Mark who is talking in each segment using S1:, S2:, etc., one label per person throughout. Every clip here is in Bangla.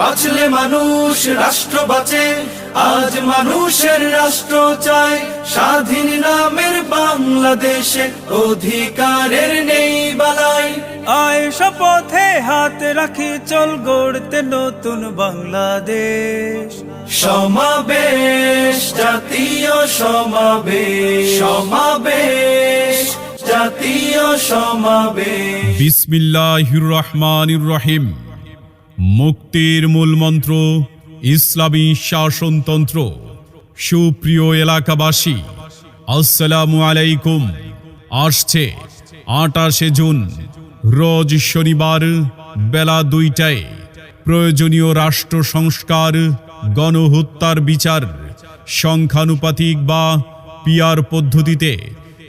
S1: বাঁচলে মানুষ রাষ্ট্র বাঁচে, আজ মানুষের রাষ্ট্র চায়। স্বাধীন নামের বাংলাদেশে অধিকারের নেই বালাই।
S2: আয় শপথে হাত রাখি, চল গড়তে নতুন বাংলাদেশ।
S1: সমাবেশ, জাতীয় সমাবেশ, সমাবেশ, জাতীয় সমাবেশ।
S3: বিসমিল্লাহির রহমানির রহিম। মুক্তির মূল মন্ত্র ইসলামী শাসনতন্ত্র। সুপ্রিয় এলাকাবাসী, আসসালামু আলাইকুম। আসছে 28শে জুন রোজ শনিবার বেলা 2টায় প্রয়োজনীয় রাষ্ট্র সংস্কার, গণহত্যার বিচার, সংখ্যানুপাতিক বা পিআর পদ্ধতিতে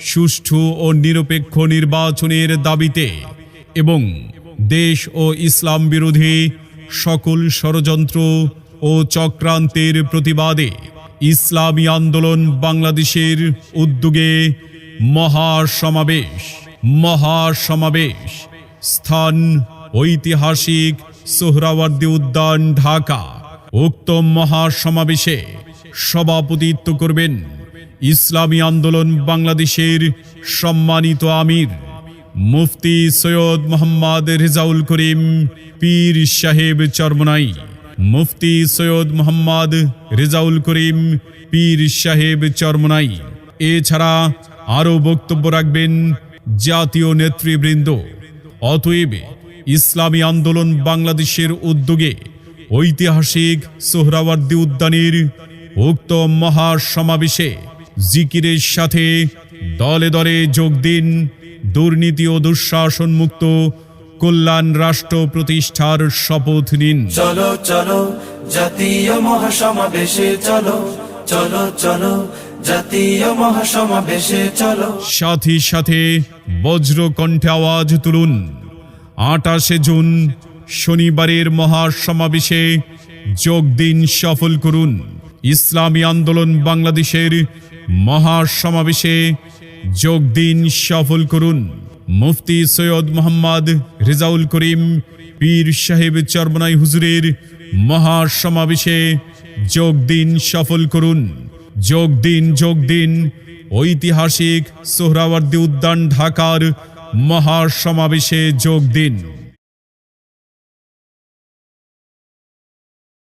S3: সুষ্ঠু ও নিরপেক্ষ নির্বাচনের দাবিতে এবং দেশ ও ইসলাম বিরোধী সকল ষড়যন্ত্র ও চক্রান্তের প্রতিবাদে ইসলামী আন্দোলন বাংলাদেশের উদ্যোগে মহাসমাবেশ। স্থান ঐতিহাসিক সোহরাওয়ার্দী উদ্যান, ঢাকা। উক্ত মহাসমাবেশে সভাপতিত্ব করবেন ইসলামী আন্দোলন বাংলাদেশের সম্মানিত আমির মুফতি সৈয়দ মোহাম্মদ রেজাউল করিম পীর সাহেব চরমনাই। মুফতি সৈয়দ মোহাম্মদ রেজাউল করিম পীর সাহেব চরমনাই। এছাড়া আরও বক্তব্য রাখবেন জাতীয় নেতৃবৃন্দ। অতএব ইসলামী আন্দোলন বাংলাদেশের উদ্যোগে ঐতিহাসিক সোহরাওয়ার্দী উদ্যানের উক্ত মহাসমাবেশে জিকিরের সাথে দলে দলে যোগ দিন। দুর্নীতি ও দুঃশাসন মুক্ত কল্যাণ রাষ্ট্র প্রতিষ্ঠার শপথ নিন।
S1: চলো চলো জাতীয় মহাসমাবেশে চলো, চলো চলো জাতীয় মহাসমাবেশে চলো।
S3: সাথে সাথে বজ্র কণ্ঠে আওয়াজ তুলুন, 28শে জুন শনিবারের মহাসমাবেশে যোগ দিন, সফল করুন। ইসলামী আন্দোলন বাংলাদেশের মহাসমাবেশে যোগ দিন, সফল করুন। মুফতি সৈয়দ মোহাম্মদ রেজাউল করিম পীর সাহেব চরমনাই হুজুরের মহাসমাবেশে যোগ দিন, সফল করুন। যোগ দিন ঐতিহাসিক সোহরাওয়ার্দী উদ্যান ঢাকার মহাসমাবেশে যোগ দিন।